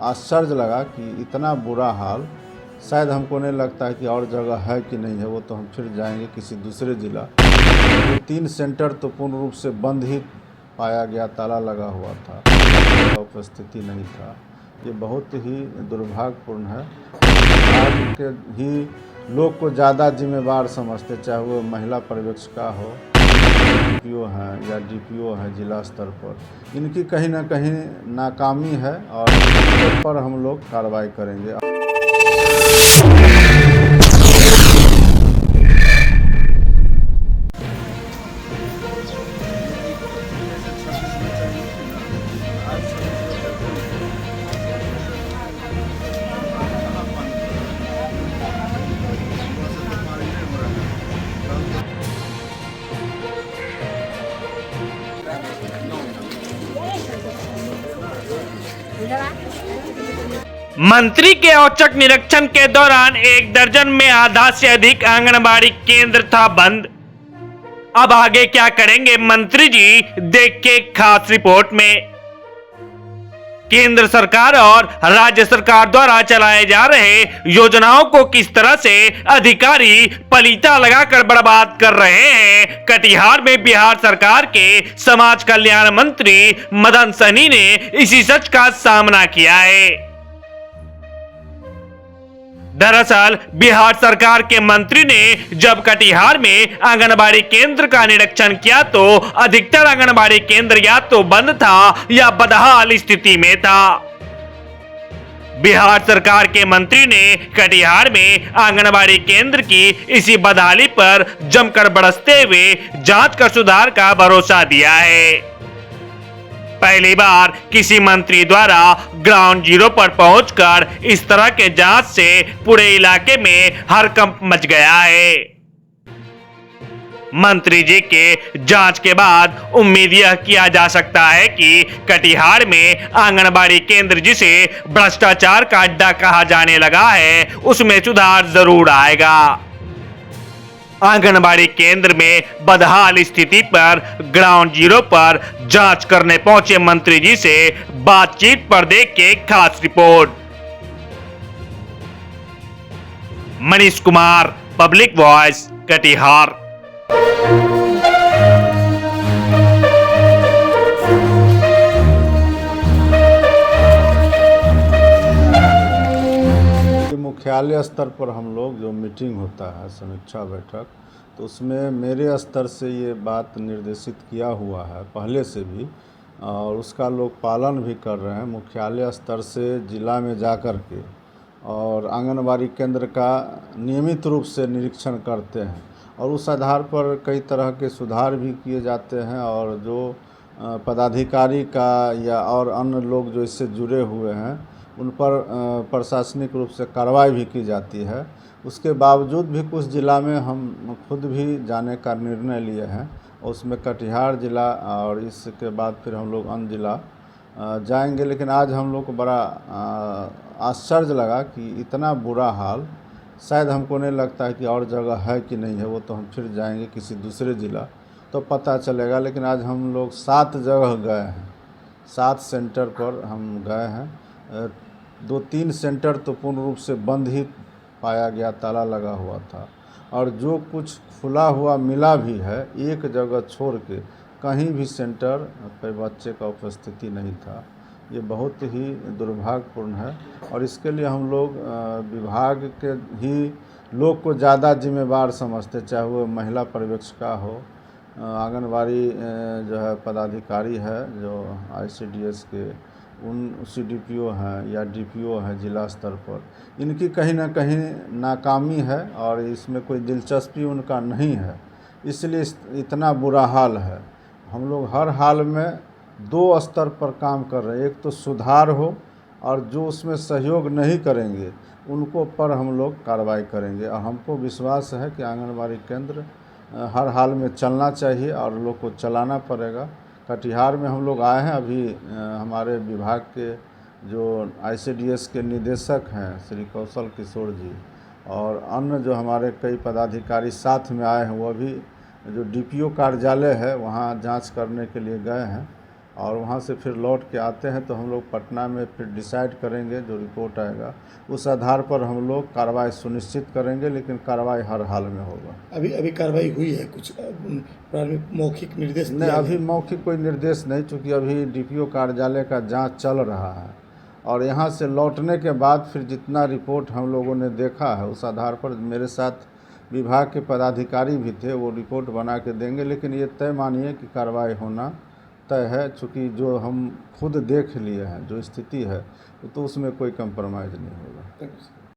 आश्चर्य लगा कि इतना बुरा हाल शायद हमको नहीं लगता है कि और जगह है कि नहीं है। वो तो हम फिर जाएंगे किसी दूसरे ज़िला। तो 3 सेंटर तो पूर्ण रूप से बंद ही पाया गया, ताला लगा हुआ था, उपस्थिति नहीं था। ये बहुत ही दुर्भाग्यपूर्ण है। विभाग के ही लोग को ज़्यादा जिम्मेवार समझते, चाहे वो महिला पर्यवेक्षिका हो, डीपीओ हैं या डीपीओ हैं जिला स्तर पर। इनकी कहीं ना कहीं नाकामी है और इस पर हम लोग कार्रवाई करेंगे। मंत्री के औचक निरीक्षण के दौरान 1 दर्जन में आधा से अधिक आंगनबाड़ी केंद्र था बंद। अब आगे क्या करेंगे मंत्री जी, देखिए खास रिपोर्ट में। केंद्र सरकार और राज्य सरकार द्वारा चलाए जा रहे योजनाओं को किस तरह से अधिकारी पलीता लगाकर बर्बाद कर रहे हैं। कटिहार में बिहार सरकार के समाज कल्याण मंत्री मदन सहनी ने इसी सच का सामना किया है। दरअसल बिहार सरकार के मंत्री ने जब कटिहार में आंगनबाड़ी केंद्र का निरीक्षण किया तो अधिकतर आंगनबाड़ी केंद्र या तो बंद था या बदहाल स्थिति में था। बिहार सरकार के मंत्री ने कटिहार में आंगनबाड़ी केंद्र की इसी बदहाली पर जमकर बरसते हुए जांच कर सुधार का भरोसा दिया है। पहली बार किसी मंत्री द्वारा ग्राउंड जीरो पर पहुंचकर इस तरह के जांच से पूरे इलाके में हड़कंप मच गया है। मंत्री जी के जांच के बाद उम्मीद यह किया जा सकता है कि कटिहार में आंगनबाड़ी केंद्र जिसे भ्रष्टाचार का अड्डा कहा जाने लगा है उसमें सुधार जरूर आएगा। आंगनबाड़ी केंद्र में बदहाल स्थिति पर ग्राउंड जीरो पर जांच करने पहुंचे मंत्री जी से बातचीत पर देखिए खास report. Manish Kumar, public voice, Katihar. मुख्यालय स्तर पर हम लोग जो मीटिंग होता है, समीक्षा बैठक, तो उसमें मेरे स्तर से ये बात निर्देशित किया हुआ है पहले से भी, और उसका लोग पालन भी कर रहे हैं। मुख्यालय स्तर से जिला में जा कर के और आंगनबाड़ी केंद्र का नियमित रूप से निरीक्षण करते हैं और उस आधार पर कई तरह के सुधार भी किए जाते हैं और जो पदाधिकारी का या और अन्य लोग जो इससे जुड़े हुए हैं उन पर प्रशासनिक रूप से कार्रवाई भी की जाती है। उसके बावजूद भी कुछ ज़िला में हम खुद भी जाने का निर्णय लिए हैं और उसमें कटिहार ज़िला और इसके बाद फिर हम लोग अन्य ज़िला जाएंगे। लेकिन आज हम लोग को बड़ा आश्चर्य लगा कि इतना बुरा हाल शायद हमको नहीं लगता है कि और जगह है कि नहीं है। वो तो हम फिर जाएंगे किसी दूसरे ज़िला तो पता चलेगा। लेकिन आज हम लोग 7 जगह गए हैं, 7 सेंटर पर हम गए हैं। 2-3 सेंटर तो पूर्ण रूप से बंद ही पाया गया, ताला लगा हुआ था, और जो कुछ खुला हुआ मिला भी है एक जगह छोड़ के कहीं भी सेंटर पर बच्चे का उपस्थिति नहीं था। ये बहुत ही दुर्भाग्यपूर्ण है और इसके लिए हम लोग विभाग के ही लोग को ज़्यादा जिम्मेवार समझते, चाहे वो महिला पर्यवेक्षिका हो, आंगनबाड़ी जो है पदाधिकारी है जो ICDS के उन CDPO हैं या DPO हैं जिला स्तर पर। इनकी कहीं ना कहीं नाकामी है और इसमें कोई दिलचस्पी उनका नहीं है, इसलिए इतना बुरा हाल है। हम लोग हर हाल में 2 स्तर पर काम कर रहे हैं। एक तो सुधार हो और जो उसमें सहयोग नहीं करेंगे उनको पर हम लोग कार्रवाई करेंगे। और हमको विश्वास है कि आंगनबाड़ी केंद्र हर हाल में चलना चाहिए और लोग को चलाना पड़ेगा। कटिहार में हम लोग आए हैं। अभी हमारे विभाग के जो ICDS के निदेशक हैं श्री कौशल किशोर जी और अन्य जो हमारे कई पदाधिकारी साथ में आए हैं, वो भी जो DPO कार्यालय है वहाँ जांच करने के लिए गए हैं और वहाँ से फिर लौट के आते हैं तो हम लोग पटना में फिर डिसाइड करेंगे, जो रिपोर्ट आएगा उस आधार पर हम लोग कार्रवाई सुनिश्चित करेंगे, लेकिन कार्रवाई हर हाल में होगा। अभी कार्रवाई हुई है, कुछ प्रारंभिक मौखिक निर्देश नहीं, दिया अभी गया? मौखिक कोई निर्देश नहीं, चूँकि अभी डीपीओ कार्यालय का जांच चल रहा है और यहाँ से लौटने के बाद फिर जितना रिपोर्ट हम लोगों ने देखा है उस आधार पर मेरे साथ विभाग के पदाधिकारी भी थे, वो रिपोर्ट बना के देंगे। लेकिन ये तय मानिए कि कार्रवाई होना तय है, चूँकि जो हम खुद देख लिए हैं जो स्थिति है तो उसमें कोई कंप्रोमाइज़ नहीं होगा। Thank you sir.